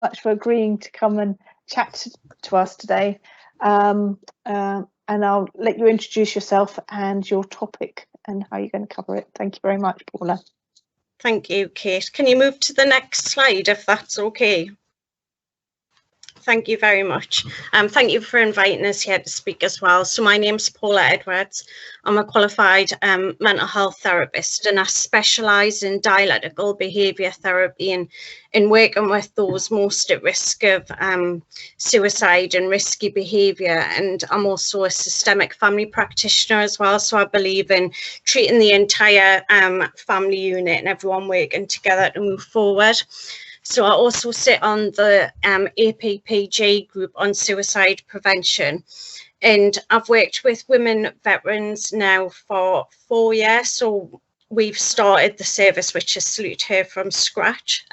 much for agreeing to come and chat to us today. And I'll let you introduce yourself and your topic and how you're going to cover it. Thank you very much, Paula. Thank you, Kate. Can you move to the next slide if that's okay? Thank you very much. Thank you for inviting us here to speak as well. So my name's Paula Edwards. I'm a qualified mental health therapist, and I specialise in dialectical behaviour therapy and in working with those most at risk of suicide and risky behaviour. And I'm also a systemic family practitioner as well. So I believe in treating the entire family unit and everyone working together to move forward. So I also sit on the APPG group on suicide prevention, and I've worked with women veterans now for 4 years. So we've started the service, which is Salute Her, from scratch.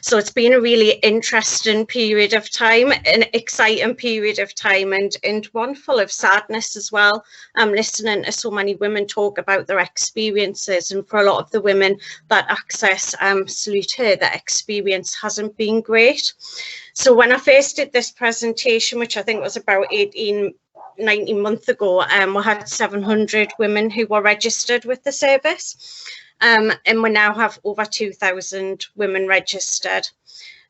So it's been a really interesting period of time, an exciting period of time, and one full of sadness as well. I'm listening to so many women talk about their experiences, and for a lot of the women that access Salute Her, that experience hasn't been great. So when I first did this presentation, which I think was about 19 months ago, we had 700 women who were registered with the service, and we now have over 2,000 women registered.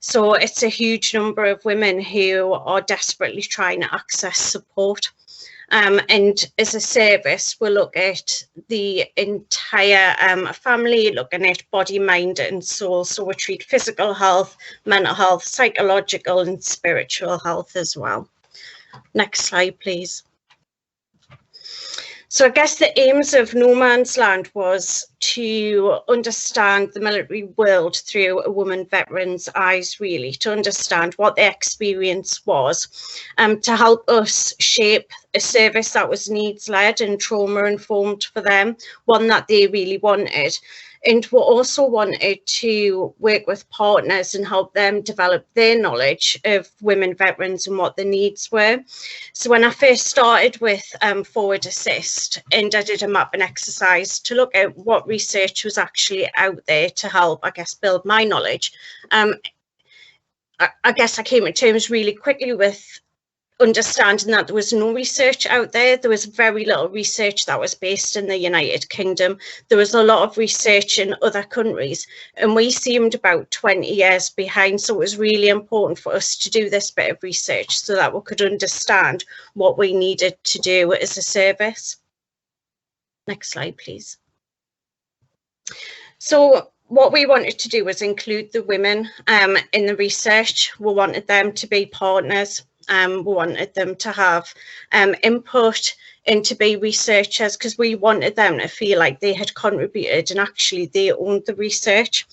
So it's a huge number of women who are desperately trying to access support. And as a service, we look at the entire family, looking at body, mind and soul. So we treat physical health, mental health, psychological and spiritual health as well. Next slide, please. So I guess the aims of No Man's Land was to understand the military world through a woman veteran's eyes, really, to understand what their experience was, to help us shape a service that was needs-led and trauma-informed for them, one that they really wanted. And we also wanted to work with partners and help them develop their knowledge of women veterans and what the needs were. So when I first started with Forward Assist, and I did a mapping exercise to look at what research was actually out there to help, I guess, build my knowledge, I guess I came to terms really quickly with understanding that there was no research out there. There was very little research that was based in the United Kingdom. There was a lot of research in other countries, and we seemed about 20 years behind. So it was really important for us to do this bit of research so that we could understand what we needed to do as a service. Next slide, please. So what we wanted to do was include the women in the research. We wanted them to be partners. We wanted them to have input and to be researchers, because we wanted them to feel like they had contributed and actually they owned the research.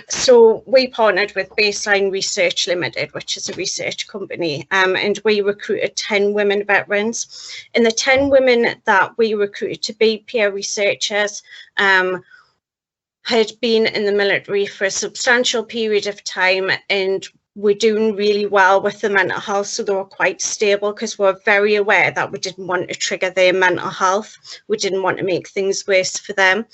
So we partnered with Baseline Research Limited, which is a research company, and we recruited 10 women veterans. And the 10 women that we recruited to be peer researchers had been in the military for a substantial period of time, and we're doing really well with the mental health. So they were quite stable, because we're very aware that we didn't want to trigger their mental health. We didn't want to make things worse for them.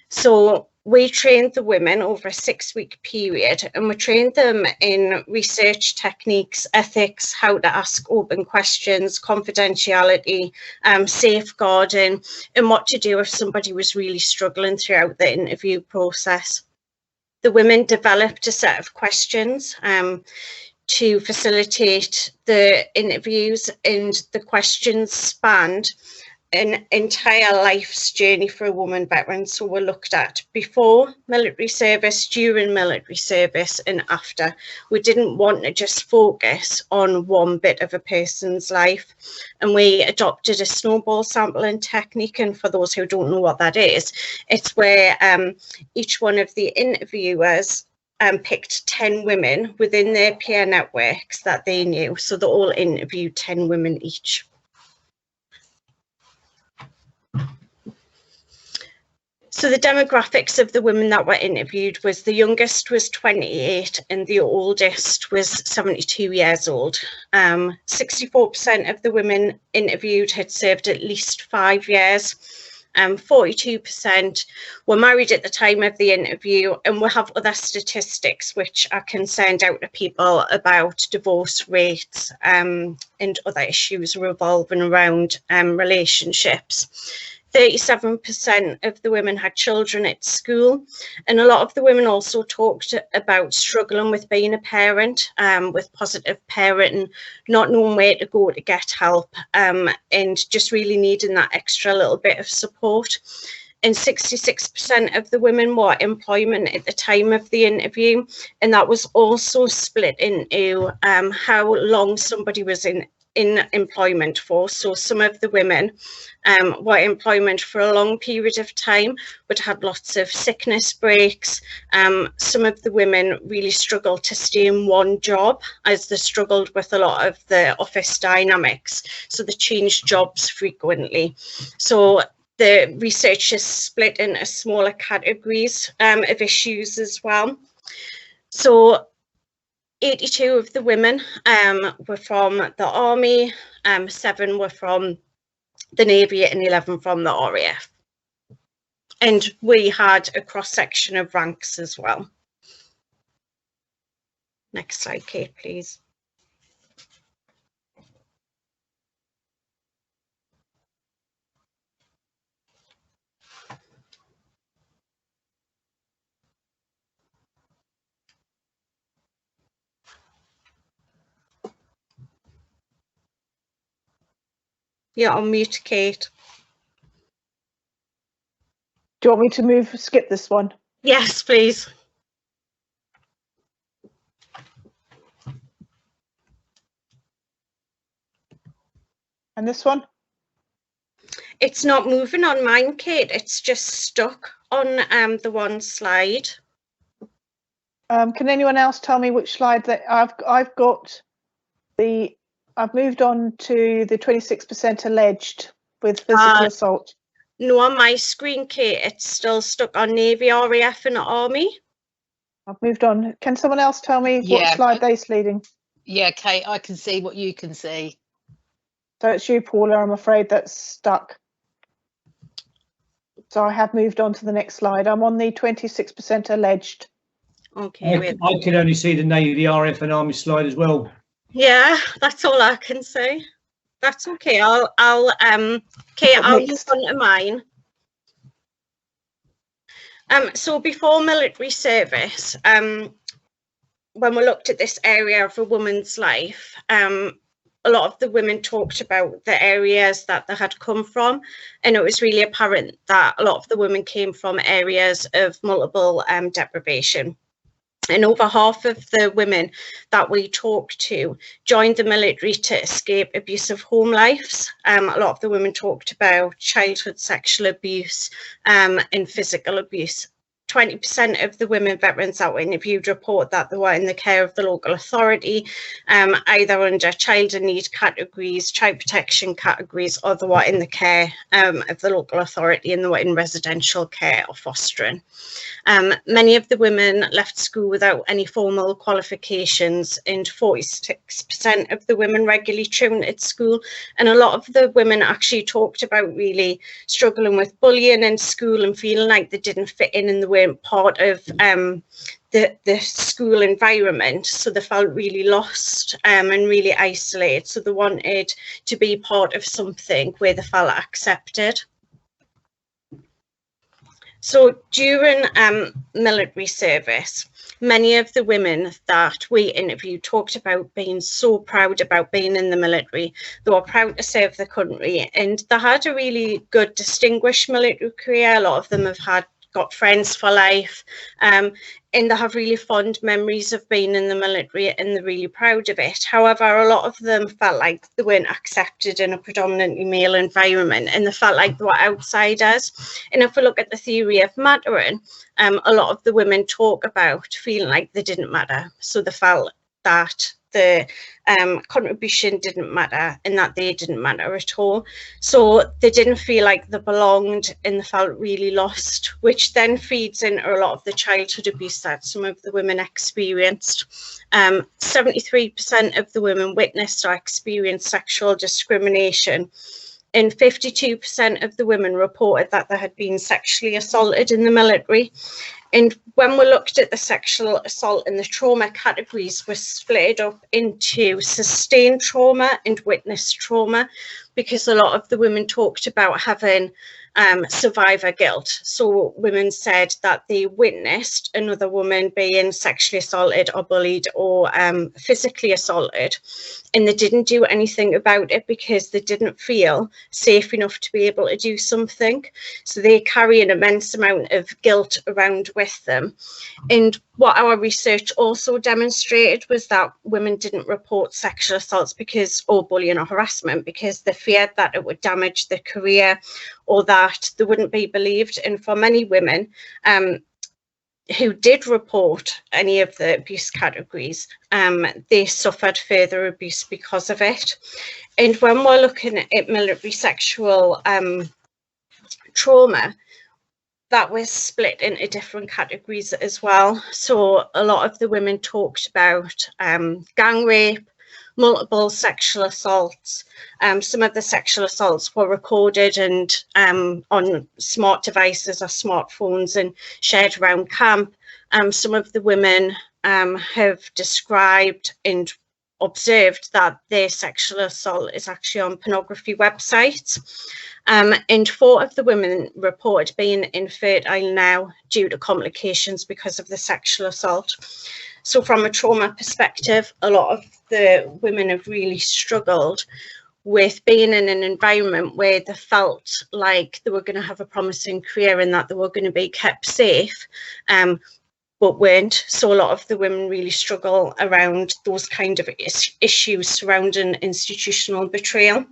So we trained the women over a 6-week period, and we trained them in research techniques, ethics, how to ask open questions, confidentiality, safeguarding, and what to do if somebody was really struggling throughout the interview process. The women developed a set of questions to facilitate the interviews, and the questions spanned an entire life's journey for a woman veteran. So we looked at before military service, during military service and after. We didn't want to just focus on one bit of a person's life, and we adopted a snowball sampling technique. And for those who don't know what that is, it's where each one of the interviewers picked 10 women within their peer networks that they knew. So they all interviewed 10 women each. So the demographics of the women that were interviewed was the youngest was 28 and the oldest was 72 years old. 64% of the women interviewed had served at least 5 years. 42% were married at the time of the interview, and we'll have other statistics which I can send out to people about divorce rates and other issues revolving around relationships. 37% of the women had children at school, and a lot of the women also talked about struggling with being a parent, with positive parenting, not knowing where to go to get help, and just really needing that extra little bit of support. And 66% of the women were employment at the time of the interview, and that was also split into how long somebody was in employment for. So some of the women were in employment for a long period of time but had lots of sickness breaks. Some of the women really struggled to stay in one job, as they struggled with a lot of the office dynamics, so they changed jobs frequently. So the research is split into smaller categories of issues as well. So 82 of the women were from the Army, 7 were from the Navy, and 11 from the RAF. And we had a cross-section of ranks as well. Next slide, Kate, please. You're on mute, Kate. Do you want me to skip this one? Yes, please. And this one? It's not moving on mine, Kate. It's just stuck on the one slide. Can anyone else tell me which slide that I've got? I've moved on to the 26% alleged with physical assault. No, on my screen, Kate, it's still stuck on Navy, RAF and Army. I've moved on. Can someone else tell me what slide they're leading? Yeah, Kate, I can see what you can see. So it's you, Paula. I'm afraid that's stuck. So I have moved on to the next slide. I'm on the 26% alleged. Okay. I can only see the Navy, RAF and Army slide as well. Yeah, that's all I can say. That's okay. I'll move on to mine. So before military service, when we looked at this area of a woman's life, a lot of the women talked about the areas that they had come from, and it was really apparent that a lot of the women came from areas of multiple deprivation. And over half of the women that we talked to joined the military to escape abusive home lives. A lot of the women talked about childhood sexual abuse and physical abuse. 20% of the women veterans that were interviewed report that they were in the care of the local authority, either under child in need categories, child protection categories, or they were in the care of the local authority, and they were in residential care or fostering. Many of the women left school without any formal qualifications, and 46% of the women regularly trained at school. And a lot of the women actually talked about really struggling with bullying in school and feeling like they didn't fit in they weren't part of the school environment, so they felt really lost and really isolated. So they wanted to be part of something where they felt accepted. So during military service, many of the women that we interviewed talked about being so proud about being in the military. They were proud to serve the country, and they had a really good, distinguished military career. A lot of them have got friends for life, and they have really fond memories of being in the military, and they're really proud of it. However, a lot of them felt like they weren't accepted in a predominantly male environment, and they felt like they were outsiders. And if we look at the theory of mattering, a lot of the women talk about feeling like they didn't matter. So they felt that the contribution didn't matter and that they didn't matter at all. So they didn't feel like they belonged, and they felt really lost, which then feeds into a lot of the childhood abuse that some of the women experienced. 73% of the women witnessed or experienced sexual discrimination. and 52% of the women reported that they had been sexually assaulted in the military. And when we looked at the sexual assault and the trauma categories, were split up into sustained trauma and witnessed trauma, because a lot of the women talked about having survivor guilt. So women said that they witnessed another woman being sexually assaulted or bullied or physically assaulted, and they didn't do anything about it because they didn't feel safe enough to be able to do something. So they carry an immense amount of guilt around with them. And what our research also demonstrated was that women didn't report sexual assaults or bullying or harassment because they feared that it would damage their career or that they wouldn't be believed. And for many women who did report any of the abuse categories, they suffered further abuse because of it. And when we're looking at military sexual trauma, that was split into different categories as well. So a lot of the women talked about gang rape, multiple sexual assaults. Some of the sexual assaults were recorded and on smart devices or smartphones and shared around camp. Some of the women have described and observed that their sexual assault is actually on pornography websites. And 4 of the women reported being infertile now due to complications because of the sexual assault. So from a trauma perspective, a lot of the women have really struggled with being in an environment where they felt like they were going to have a promising career and that they were going to be kept safe, but weren't. So a lot of the women really struggle around those kind of issues surrounding institutional betrayal.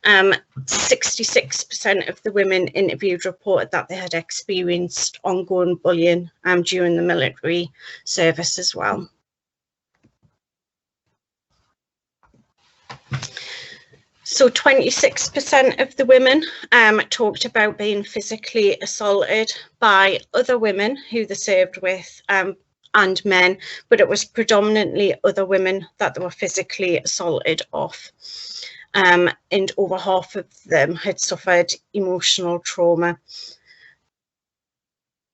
66% of the women interviewed reported that they had experienced ongoing bullying during the military service as well. So 26% of the women talked about being physically assaulted by other women who they served with and men, but it was predominantly other women that they were physically assaulted off. And over half of them had suffered emotional trauma.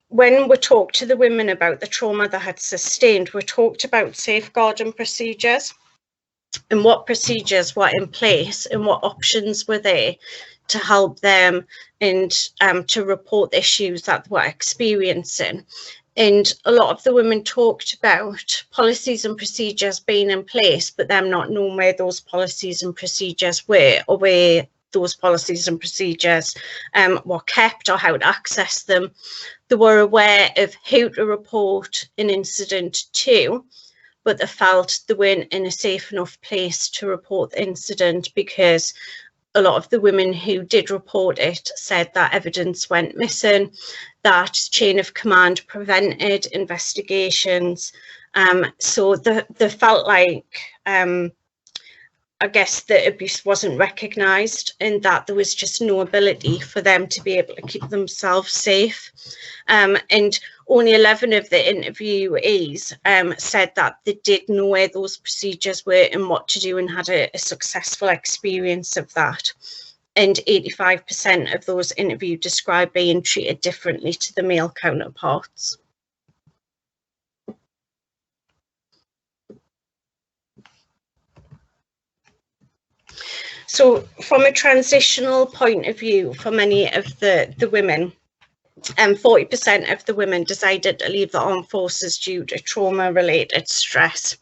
When we talked to the women about the trauma they had sustained, we talked about safeguarding procedures and what procedures were in place and what options were there to help them and to report issues that they were experiencing. And a lot of the women talked about policies and procedures being in place, but them not knowing where those policies and procedures were or where those policies and procedures were kept or how to access them. They were aware of who to report an incident to, but they felt they weren't in a safe enough place to report the incident because a lot of the women who did report it said that evidence went missing, that chain of command prevented investigations. So they felt like, I guess, the abuse wasn't recognised and that there was just no ability for them to be able to keep themselves safe. And only 11 of the interviewees said that they did know where those procedures were and what to do and had a successful experience of that. And 85% of those interviewed described being treated differently to the male counterparts. So from a transitional point of view, for many of the women, 40% of the women decided to leave the armed forces due to trauma-related stress.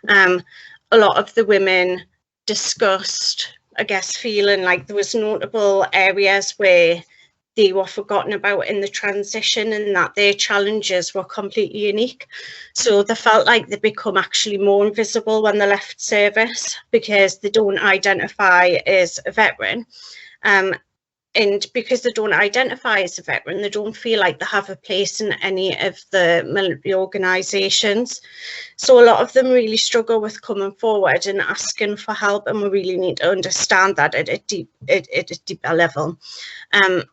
A lot of the women discussed, I guess, feeling like there was notable areas where they were forgotten about in the transition and that their challenges were completely unique. So they felt like they become actually more invisible when they left service because they don't identify as a veteran. And because they don't identify as a veteran, they don't feel like they have a place in any of the military organisations. So a lot of them really struggle with coming forward and asking for help, and we really need to understand that at a deeper level.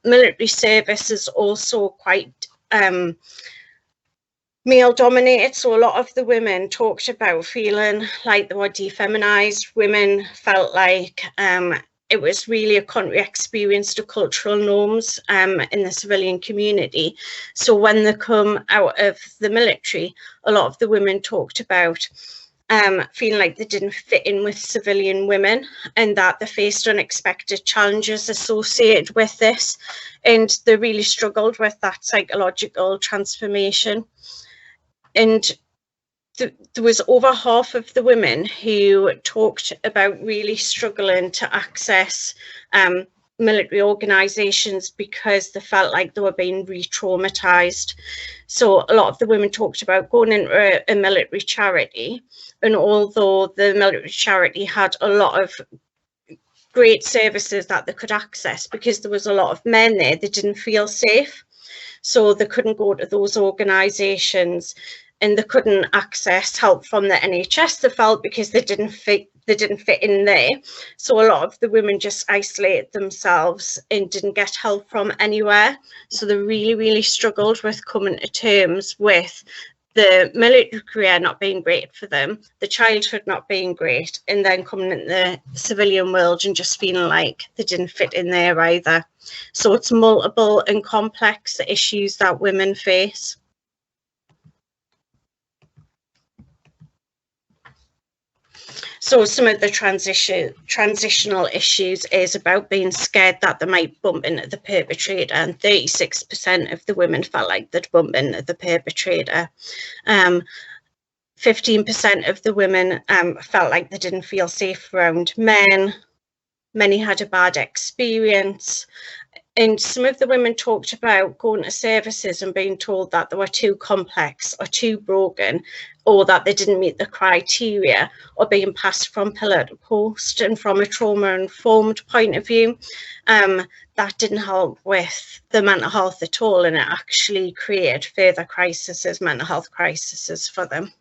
Military service is also quite male dominated, so a lot of the women talked about feeling like they were defeminized. Women felt like it was really a country experience to cultural norms in the civilian community. So when they come out of the military, a lot of the women talked about feeling like they didn't fit in with civilian women, and that they faced unexpected challenges associated with this, and they really struggled with that psychological transformation. And there was over half of the women who talked about really struggling to access military organisations because they felt like they were being re-traumatised. So a lot of the women talked about going into a military charity, and although the military charity had a lot of great services that they could access, because there was a lot of men there, they didn't feel safe. So they couldn't go to those organisations, and they couldn't access help from the NHS, they felt, because they didn't fit in there. So a lot of the women just isolated themselves and didn't get help from anywhere. So they really, really struggled with coming to terms with the military career not being great for them, the childhood not being great, and then coming into the civilian world and just feeling like they didn't fit in there either. So it's multiple and complex issues that women face. So some of the transitional issues is about being scared that they might bump into the perpetrator, and 36% of the women felt like they'd bump into the perpetrator. 15% of the women felt like they didn't feel safe around men. Many had a bad experience. And some of the women talked about going to services and being told that they were too complex or too broken, or that they didn't meet the criteria, or being passed from pillar to post. And from a trauma-informed point of view, that didn't help with the mental health at all, and it actually created further crises, mental health crises for them.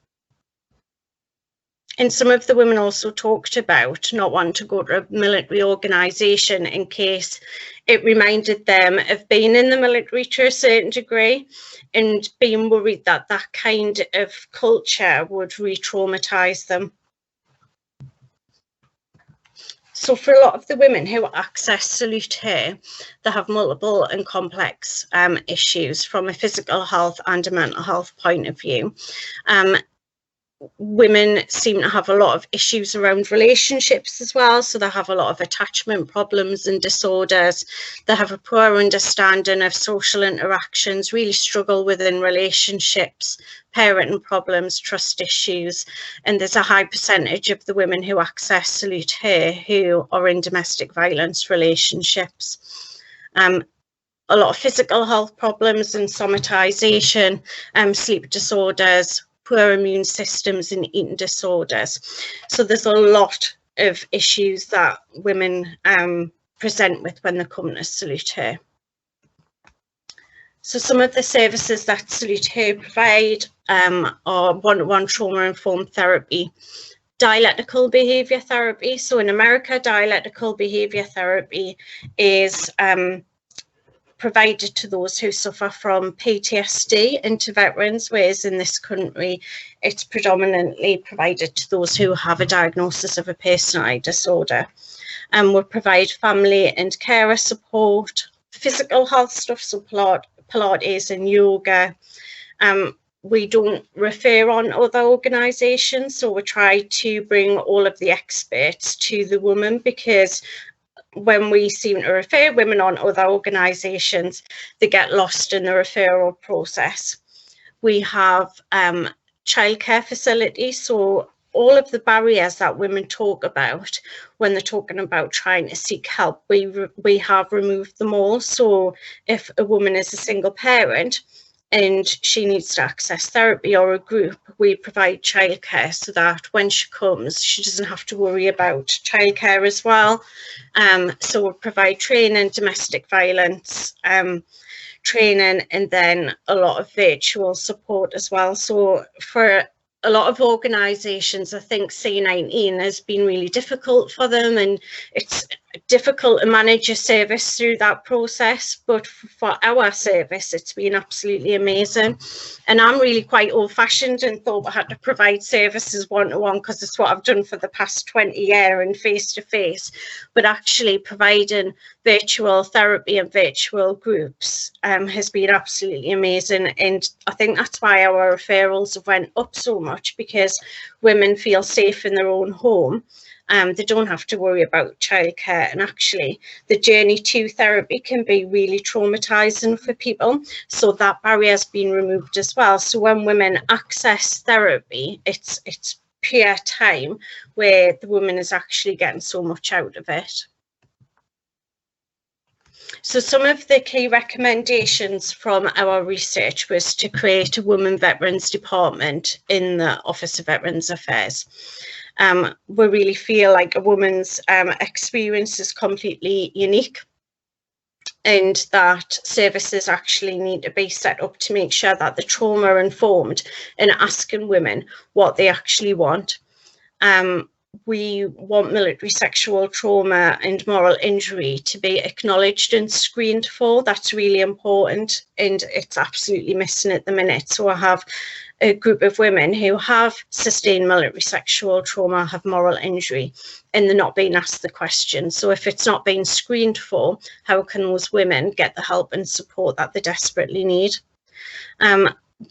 And some of the women also talked about not wanting to go to a military organisation in case it reminded them of being in the military to a certain degree, and being worried that that kind of culture would re-traumatise them. So for a lot of the women who access Salute Here, they have multiple and complex issues from a physical health and a mental health point of view. Women seem to have a lot of issues around relationships as well. So they have a lot of attachment problems and disorders. They have a poor understanding of social interactions, really struggle within relationships, parenting problems, trust issues. And there's a high percentage of the women who access Salute Here who are in domestic violence relationships. A lot of physical health problems and somatisation, sleep disorders, poor immune systems and eating disorders. So there's a lot of issues that women present with when they come to Salute Here. So some of the services that Salute Here provide are one-to-one trauma-informed therapy, dialectical behaviour therapy. So in America, dialectical behaviour therapy is provided to those who suffer from PTSD and to veterans, whereas in this country it's predominantly provided to those who have a diagnosis of a personality disorder. And we provide family and carer support, physical health stuff, so Pilates and yoga. We don't refer on other organisations, so we try to bring all of the experts to the woman, because when we seem to refer women on other organisations, they get lost in the referral process. We have childcare facilities, so all of the barriers that women talk about when they're talking about trying to seek help, we have removed them all. So if a woman is a single parent and she needs to access therapy or a group, we provide childcare so that when she comes, she doesn't have to worry about childcare as well. So we provide training, domestic violence training, and then a lot of virtual support as well. So for a lot of organisations, I think C19 has been really difficult for them, and it's difficult to manage a service through that process, but for our service it's been absolutely amazing. And I'm really quite old-fashioned and thought I had to provide services one-to-one because it's what I've done for the past 20 years and face-to-face, but actually providing virtual therapy and virtual groups has been absolutely amazing. And I think that's why our referrals have went up so much, because women feel safe in their own home. They don't have to worry about childcare, and actually the journey to therapy can be really traumatizing for people, so that barrier has been removed as well. So when women access therapy, it's pure time where the woman is actually getting so much out of it. So some of the key recommendations from our research was to create a Women Veterans Department in the Office of Veterans Affairs. We really feel like a woman's experience is completely unique, and that services actually need to be set up to make sure that the trauma informed and asking women what they actually want. We want military sexual trauma and moral injury to be acknowledged and screened for. That's really important, and it's absolutely missing at the minute. So I have a group of women who have sustained military sexual trauma, have moral injury, and they're not being asked the question. So if it's not being screened for, how can those women get the help and support that they desperately need?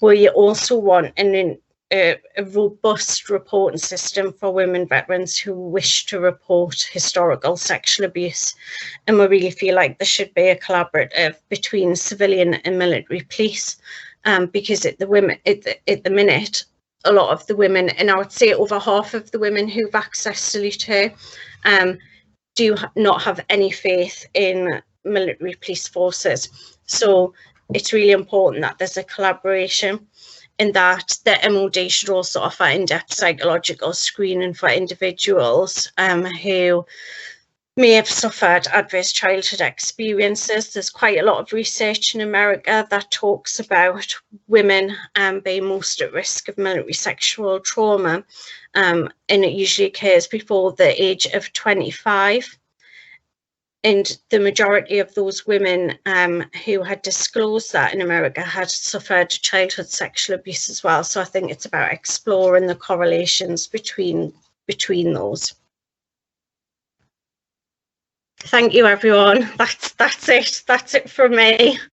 We also want a robust reporting system for women veterans who wish to report historical sexual abuse, and we really feel like there should be a collaborative between civilian and military police, because at the minute, a lot of the women, and I would say over half of the women who've accessed Salute Her, do not have any faith in military police forces. So it's really important that there's a collaboration, and that the MOD should also offer in-depth psychological screening for individuals who may have suffered adverse childhood experiences. There's quite a lot of research in America that talks about women being most at risk of military sexual trauma, and it usually occurs before the age of 25. And the majority of those women who had disclosed that in America had suffered childhood sexual abuse as well. So I think it's about exploring the correlations between those. Thank you, everyone. That's it. That's it from me.